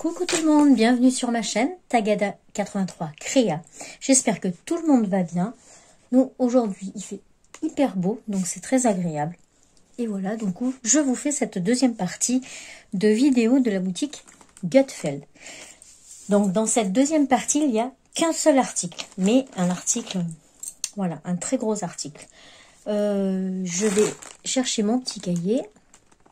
Coucou tout le monde, bienvenue sur ma chaîne Tagada83 Créa. J'espère que tout le monde va bien. Nous, aujourd'hui, il fait hyper beau, donc c'est très agréable. Et voilà, donc je vous fais cette deuxième partie de vidéo de la boutique Gutfeld. Donc dans cette deuxième partie, il n'y a qu'un seul article, mais un article, voilà, un très gros article. Je vais chercher mon petit cahier.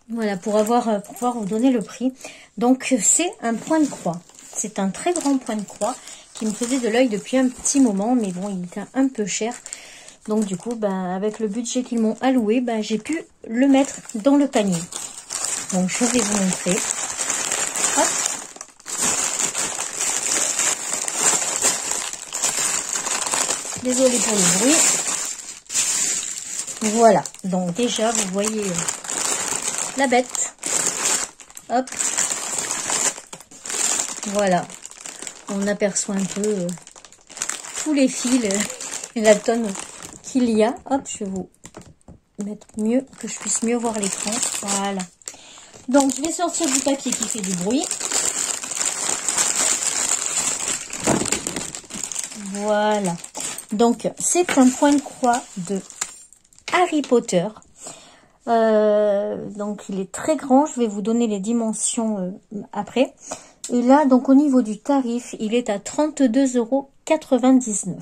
Voilà, pour pouvoir vous donner le prix. Donc, c'est un point de croix. C'est un très grand point de croix qui me faisait de l'œil depuis un petit moment. Mais bon, il était un peu cher. Donc, du coup, avec le budget qu'ils m'ont alloué, j'ai pu le mettre dans le panier. Donc, je vais vous montrer. Hop. Désolée pour le bruit. Voilà. Donc, déjà, vous voyez la bête. Hop. Voilà. On aperçoit un peu tous les fils et la tonne qu'il y a. Hop, je vais vous mettre mieux, que je puisse mieux voir l'écran. Voilà. Donc, je vais sortir du papier qui fait du bruit. Voilà. Donc, c'est un point de croix de Harry Potter. Donc il est très grand, je vais vous donner les dimensions après. Et là, donc au niveau du tarif, il est à 32,99 €.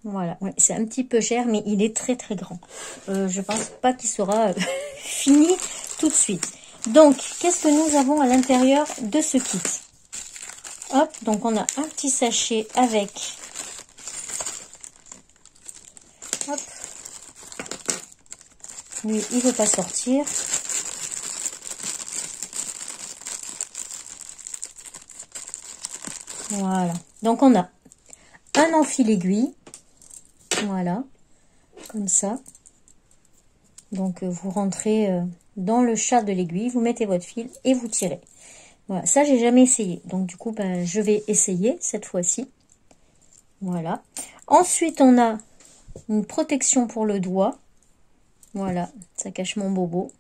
Voilà, ouais, c'est un petit peu cher, mais il est très très grand. Je pense pas qu'il sera fini tout de suite. Donc, qu'est-ce que nous avons à l'intérieur de ce kit? Hop, donc on a un petit sachet avec... Hop. Lui, il ne veut pas sortir. Voilà. Donc, on a un enfil aiguille. Voilà. Comme ça. Donc, vous rentrez dans le chat de l'aiguille. Vous mettez votre fil et vous tirez. Voilà. Ça, j'ai jamais essayé. Donc, du coup, je vais essayer cette fois-ci. Voilà. Ensuite, on a une protection pour le doigt. Voilà, ça cache mon bobo.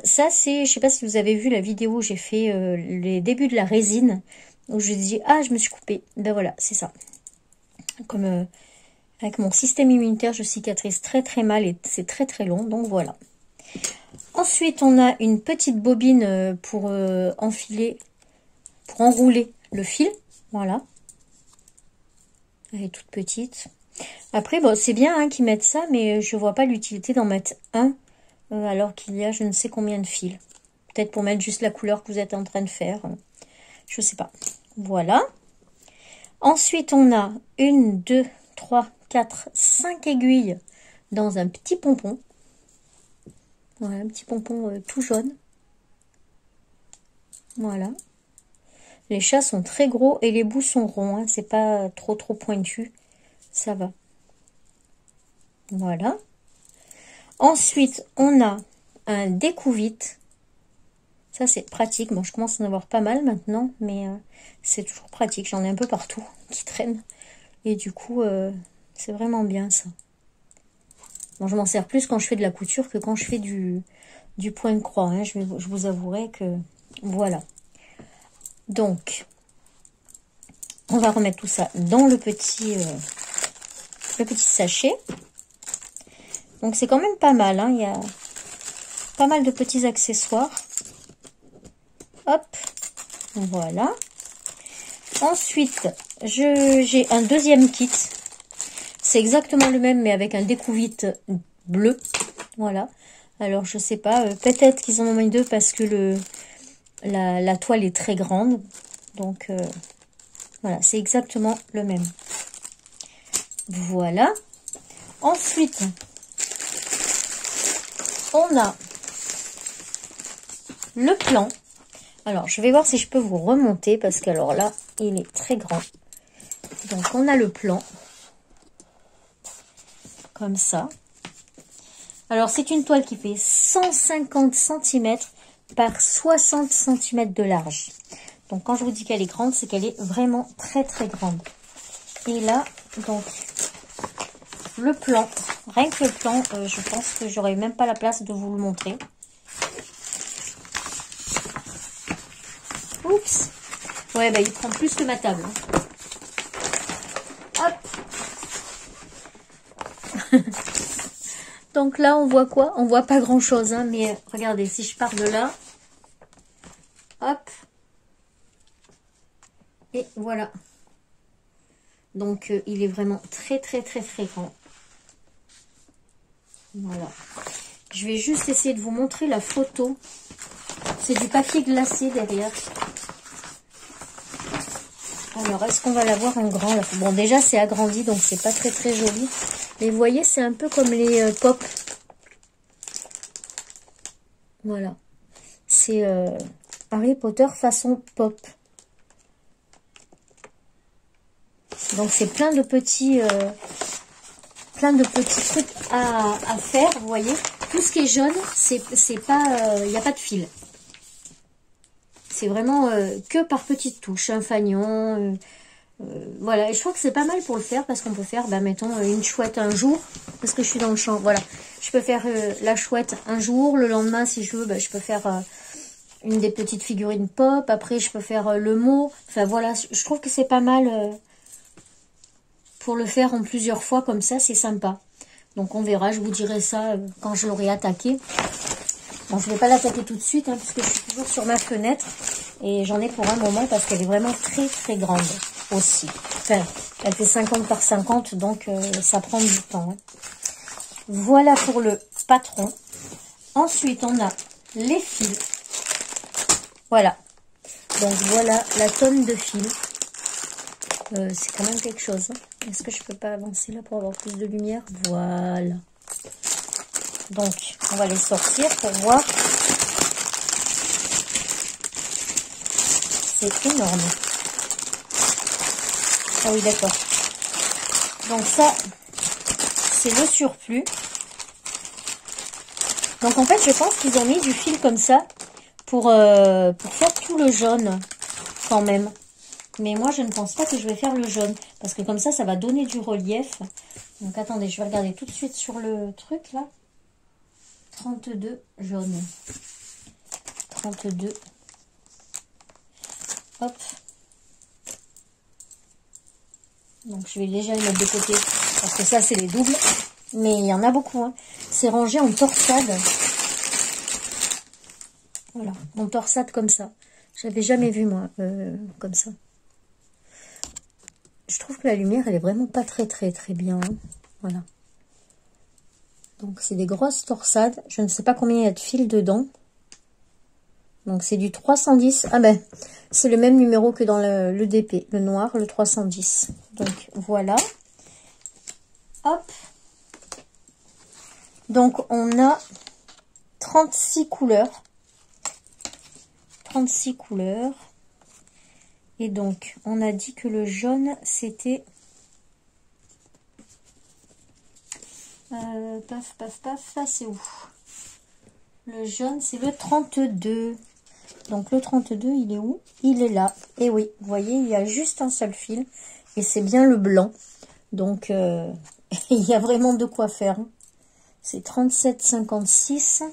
Ça, c'est, je sais pas si vous avez vu la vidéo où j'ai fait les débuts de la résine, où je dis, ah, je me suis coupée. Voilà, c'est ça. Comme avec mon système immunitaire, je cicatrise très très mal et c'est très très long, donc voilà. Ensuite, on a une petite bobine pour enfiler, pour enrouler le fil. Voilà. Elle est toute petite. Après, bon, c'est bien qu'ils mettent ça, mais je vois pas l'utilité d'en mettre un, alors qu'il y a je ne sais combien de fils. Peut-être pour mettre juste la couleur que vous êtes en train de faire. Je sais pas. Voilà. Ensuite, on a 1, 2, 3, 4, 5 aiguilles dans un petit pompon. Voilà, un petit pompon tout jaune. Voilà. Les chats sont très gros et les bouts sont ronds. Hein, c'est pas trop pointu. Ça va. Voilà. Ensuite, on a un découvite. Ça, c'est pratique. Bon, je commence à en avoir pas mal maintenant, mais c'est toujours pratique. J'en ai un peu partout qui traînent. Et du coup, c'est vraiment bien ça. Bon, je m'en sers plus quand je fais de la couture que quand je fais du point de croix. Hein. Je vous avouerai que... Voilà. Donc, on va remettre tout ça dans le petit sachet. Donc, c'est quand même pas mal. Hein. Il y a pas mal de petits accessoires. Hop. Voilà. Ensuite, j'ai un deuxième kit. C'est exactement le même, mais avec un découvite bleu. Voilà. Alors, je sais pas. Peut-être qu'ils en ont mis deux parce que la toile est très grande. Donc, voilà. C'est exactement le même. Voilà. Ensuite, on a le plan. Alors, je vais voir si je peux vous remonter parce qu'alors là, il est très grand. Donc, on a le plan. Comme ça. Alors, c'est une toile qui fait 150 cm par 60 cm de large. Donc, quand je vous dis qu'elle est grande, c'est qu'elle est vraiment très très grande. Et là, donc, le plan, rien que le plan, je pense que j'aurais même pas la place de vous le montrer. Oups. Ouais, bah il prend plus que ma table. Hop. Donc là, on voit quoi? On voit pas grand chose, hein, mais regardez, si je pars de là, hop, et voilà. Donc il est vraiment très très très fréquent. Voilà. Je vais juste essayer de vous montrer la photo. C'est du papier glacé derrière. Alors, est-ce qu'on va l'avoir en grand là? Bon, déjà, c'est agrandi, donc c'est pas très très joli. Mais vous voyez, c'est un peu comme les pop. Voilà. C'est Harry Potter façon pop. Donc, c'est plein de petits trucs à faire, vous voyez. Tout ce qui est jaune, c'est pas, il n'y a pas de fil. C'est vraiment que par petites touches, un fanion. Voilà, et je crois que c'est pas mal pour le faire parce qu'on peut faire, bah, mettons, une chouette un jour, parce que je suis dans le champ, voilà. Je peux faire la chouette un jour, le lendemain, si je veux, bah, je peux faire une des petites figurines pop, après je peux faire le mot. Enfin voilà, je trouve que c'est pas mal pour le faire en plusieurs fois, comme ça, c'est sympa. Donc on verra, je vous dirai ça quand je l'aurai attaqué. Bon, je ne vais pas l'attaquer tout de suite, hein, parce que je suis toujours sur ma fenêtre. Et j'en ai pour un moment, parce qu'elle est vraiment très très grande aussi. Enfin, elle fait 50 par 50, donc ça prend du temps. Hein. Voilà pour le patron. Ensuite, on a les fils. Voilà. Donc voilà la tonne de fils. C'est quand même quelque chose. Hein. Est-ce que je peux pas avancer là pour avoir plus de lumière? Voilà. Donc, on va les sortir pour voir. C'est énorme. Ah oui, d'accord. Donc ça, c'est le surplus. Donc en fait, je pense qu'ils ont mis du fil comme ça pour faire tout le jaune quand même. Mais moi, je ne pense pas que je vais faire le jaune. Parce que comme ça va donner du relief. Donc attendez, je vais regarder tout de suite sur le truc là. 32 jaune. 32. Hop. Donc je vais déjà les mettre de côté. Parce que ça, c'est les doubles. Mais il y en a beaucoup. Hein. C'est rangé en torsade. Voilà, en torsade comme ça. J'avais jamais vu, moi, comme ça. Je trouve que la lumière, elle est vraiment pas très bien. Hein. Voilà. Donc, c'est des grosses torsades. Je ne sais pas combien il y a de fils dedans. Donc, c'est du 310. Ah ben, c'est le même numéro que dans le DP. Le noir, le 310. Donc, voilà. Hop. Donc, on a 36 couleurs. 36 couleurs. Et donc, on a dit que le jaune, c'était... paf, paf, paf, c'est où? Le jaune, c'est le 32. Donc, le 32, il est où? Il est là. Et oui, vous voyez, il y a juste un seul fil. Et c'est bien le blanc. Donc, il y a vraiment de quoi faire. C'est 37,56.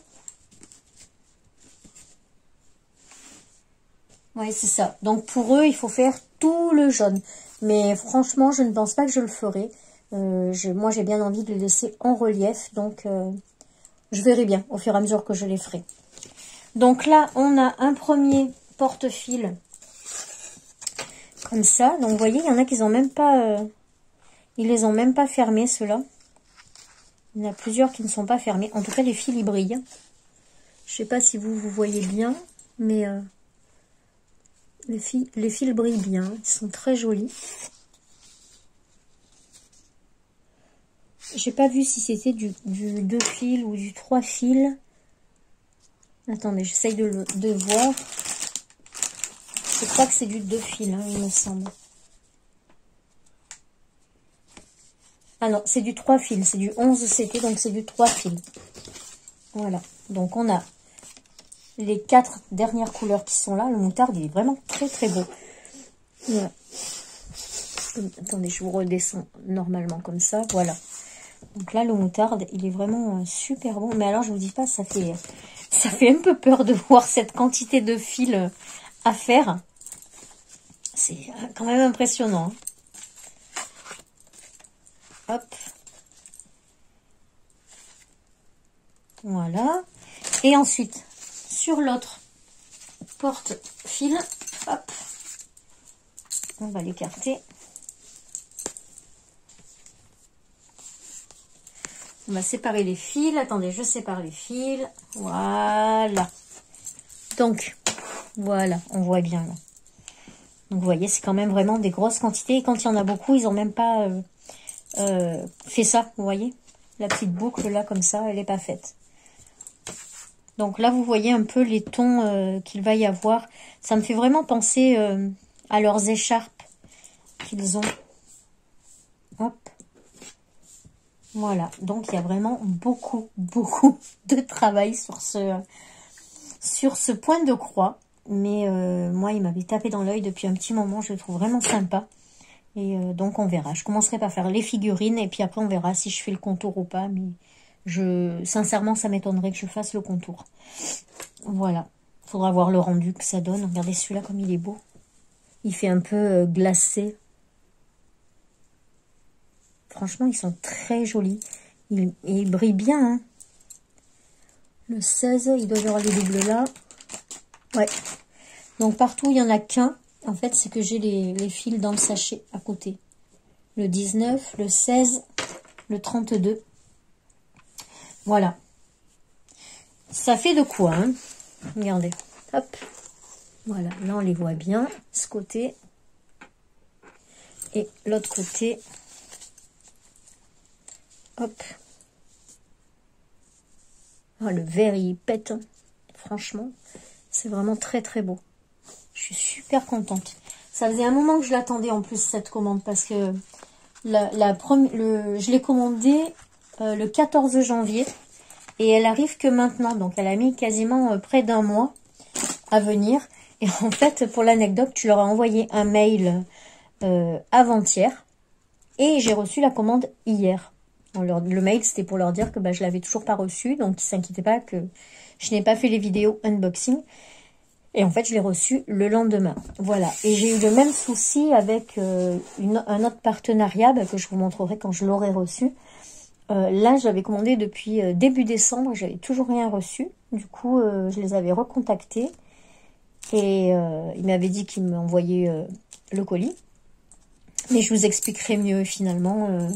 Oui, c'est ça. Donc, pour eux, il faut faire tout le jaune. Mais franchement, je ne pense pas que je le ferai. Moi, j'ai bien envie de le laisser en relief. Donc, je verrai bien au fur et à mesure que je les ferai. Donc là, on a un premier porte-fil comme ça. Donc, vous voyez, il y en a qui n'ont même pas... ils les ont même pas fermés, ceux-là. Il y en a plusieurs qui ne sont pas fermés. En tout cas, les fils, ils brillent. Je sais pas si vous voyez bien, mais... les fils brillent bien, ils sont très jolis. J'ai pas vu si c'était du 2 fils ou du 3 fils. Attendez, j'essaye de voir. Je crois que c'est du 2 fils, hein, il me semble. Ah non, c'est du 3 fils, c'est du 11 CT, donc c'est du 3 fils. Voilà, donc on a les 4 dernières couleurs qui sont là. Le moutarde, il est vraiment très beau. Voilà. Attendez, je vous redescends normalement comme ça. Voilà. Donc là, le moutarde, il est vraiment super bon. Mais alors, je vous dis pas, ça fait un peu peur de voir cette quantité de fils à faire. c'est quand même impressionnant. Hop. Voilà. Et ensuite, sur l'autre porte-fil, hop, on va l'écarter. On va séparer les fils. Attendez, je sépare les fils. Voilà. Donc, voilà, on voit bien là. Donc, vous voyez, c'est quand même vraiment des grosses quantités. Et quand il y en a beaucoup, ils n'ont même pas fait ça, vous voyez. La petite boucle là, comme ça, elle n'est pas faite. Donc là, vous voyez un peu les tons qu'il va y avoir. Ça me fait vraiment penser à leurs écharpes qu'ils ont. Hop. Voilà. Donc, il y a vraiment beaucoup de travail sur ce point de croix. Mais moi, il m'avait tapé dans l'œil depuis un petit moment. Je le trouve vraiment sympa. Et donc, on verra. Je commencerai par faire les figurines. Et puis après, on verra si je fais le contour ou pas. Mais sincèrement, ça m'étonnerait que je fasse le contour. Voilà. Faudra voir le rendu que ça donne. Regardez celui-là comme il est beau. Il fait un peu glacé. Franchement, ils sont très jolis. Ils brillent bien. Hein. Le 16, il doit y avoir les doubles là. Ouais. Donc, partout, il n'y en a qu'un. En fait, c'est que j'ai les fils dans le sachet à côté. Le 19, le 16, le 32. Voilà. Ça fait de quoi, hein? Regardez. Hop. Voilà. Là, on les voit bien. Ce côté. Et l'autre côté. Hop. Oh, le vert, il pète. Franchement, c'est vraiment très beau. Je suis super contente. Ça faisait un moment que je l'attendais en plus, cette commande. Parce que je l'ai commandée le 14 janvier. Et elle arrive que maintenant. Donc, elle a mis quasiment près d'un mois à venir. Et en fait, pour l'anecdote, tu leur as envoyé un mail avant-hier. Et j'ai reçu la commande hier. Le mail, c'était pour leur dire que je l'avais toujours pas reçu. Donc, ils s'inquiétaient pas que je n'ai pas fait les vidéos unboxing. Et en fait, je l'ai reçu le lendemain. Voilà. Et j'ai eu le même souci avec un autre partenariat que je vous montrerai quand je l'aurai reçu. Là, j'avais commandé depuis début décembre et j'avais toujours rien reçu. Du coup, je les avais recontactés et ils m'avaient dit qu'ils m'envoyaient le colis. Mais je vous expliquerai mieux finalement.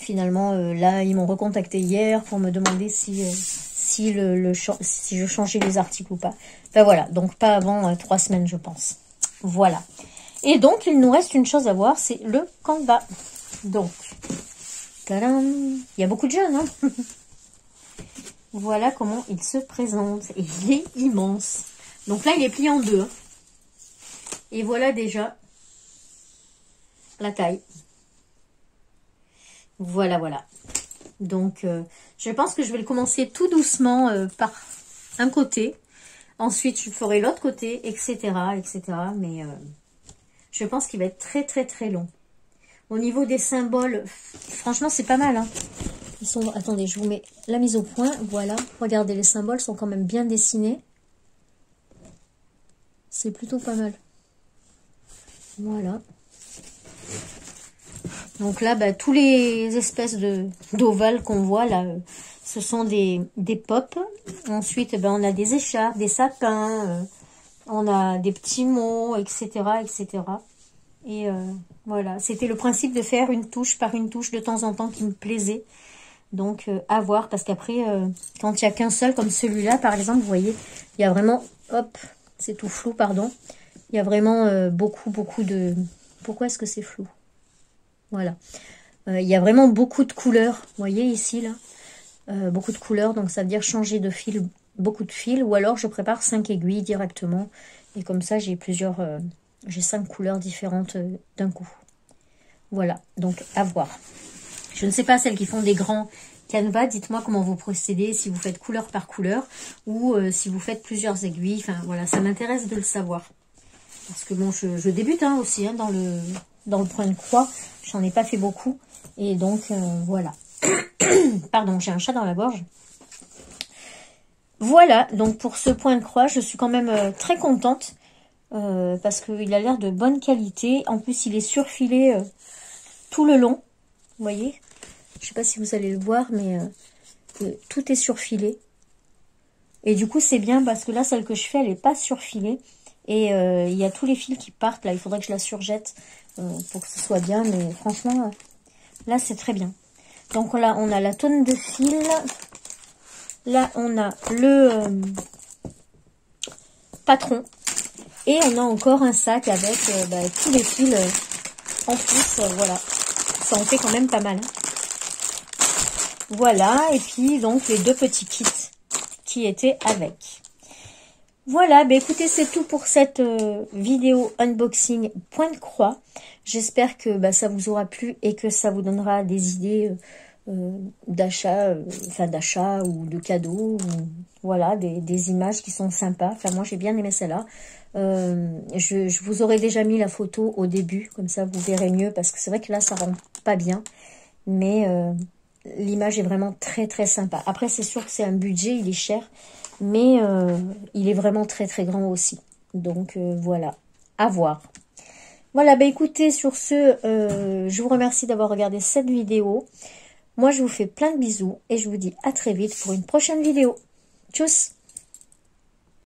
Là, ils m'ont recontacté hier pour me demander si je changeais les articles ou pas. Ben voilà, donc pas avant 3 semaines, je pense. Voilà. Et donc, il nous reste une chose à voir, c'est le Canva. Donc, tadam, il y a beaucoup de jeunes, hein. Voilà comment il se présente. Et il est immense. Donc là, il est plié en deux. Hein. Et voilà déjà la taille. Voilà. Donc, je pense que je vais le commencer tout doucement par un côté. Ensuite, je ferai l'autre côté, etc. Mais je pense qu'il va être très long. Au niveau des symboles, franchement, c'est pas mal. Hein. Ils sont... Attendez, je vous mets la mise au point. Voilà. Regardez, les symboles sont quand même bien dessinés. C'est plutôt pas mal. Voilà. Donc là, tous les espèces d'ovales qu'on voit là, ce sont des pops. Ensuite, on a des écharpes, des sapins, on a des petits mots, etc. Et voilà, c'était le principe de faire une touche par une touche de temps en temps qui me plaisait. Donc, à voir, parce qu'après, quand il n'y a qu'un seul, comme celui-là, par exemple, vous voyez, il y a vraiment, hop, c'est tout flou, pardon. Il y a vraiment beaucoup de... Pourquoi est-ce que c'est flou? Voilà. Il y a vraiment beaucoup de couleurs. Vous voyez ici, là. Beaucoup de couleurs. Donc, ça veut dire changer de fil, beaucoup de fils. Ou alors, je prépare 5 aiguilles directement. Et comme ça, j'ai j'ai 5 couleurs différentes d'un coup. Voilà. Donc, à voir. Je ne sais pas, celles qui font des grands canevas, dites-moi comment vous procédez. Si vous faites couleur par couleur. Ou si vous faites plusieurs aiguilles. Enfin, voilà. Ça m'intéresse de le savoir. Parce que bon, je débute aussi dans le point de croix. J'en ai pas fait beaucoup. Et donc, voilà. Pardon, j'ai un chat dans la gorge. Voilà, donc pour ce point de croix, je suis quand même très contente. parce qu'il a l'air de bonne qualité. En plus, il est surfilé tout le long. Vous voyez? Je sais pas si vous allez le voir, mais tout est surfilé. Et du coup, c'est bien parce que là, celle que je fais, elle n'est pas surfilée. Et il y a tous les fils qui partent. Là, il faudrait que je la surjette pour que ce soit bien. Mais franchement, là, c'est très bien. Donc là, on a la tonne de fil. Là, on a le patron. Et on a encore un sac avec tous les fils en plus. Voilà. Ça en fait quand même pas mal. Voilà. Et puis, donc, les deux petits kits qui étaient avec. Voilà, bah écoutez, c'est tout pour cette vidéo unboxing point de croix. J'espère que ça vous aura plu et que ça vous donnera des idées d'achat, d'achat ou de cadeaux. Ou, voilà, des images qui sont sympas. Enfin, moi, j'ai bien aimé celle-là. Je vous aurais déjà mis la photo au début, comme ça, vous verrez mieux. Parce que c'est vrai que là, ça rend pas bien. Mais l'image est vraiment très, très sympa. Après, c'est sûr que c'est un budget, il est cher. Mais il est vraiment très très grand aussi. Donc voilà, à voir. Voilà, bah écoutez, sur ce, je vous remercie d'avoir regardé cette vidéo. Moi, je vous fais plein de bisous et je vous dis à très vite pour une prochaine vidéo. Tchuss!